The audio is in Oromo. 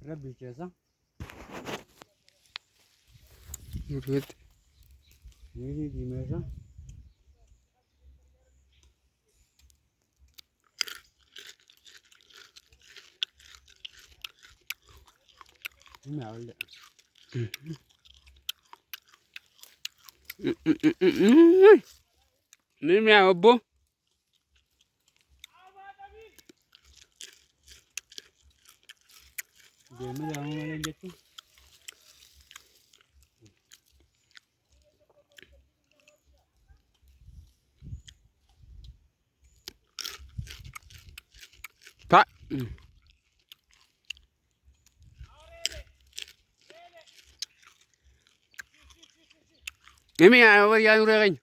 Rabbi keessa. Nuti Niitii diimeessa. Ini awalnya. Ini mi abbo. Deemee jaamuu malee jechuun. Pak. Ini mi abbo yang urang.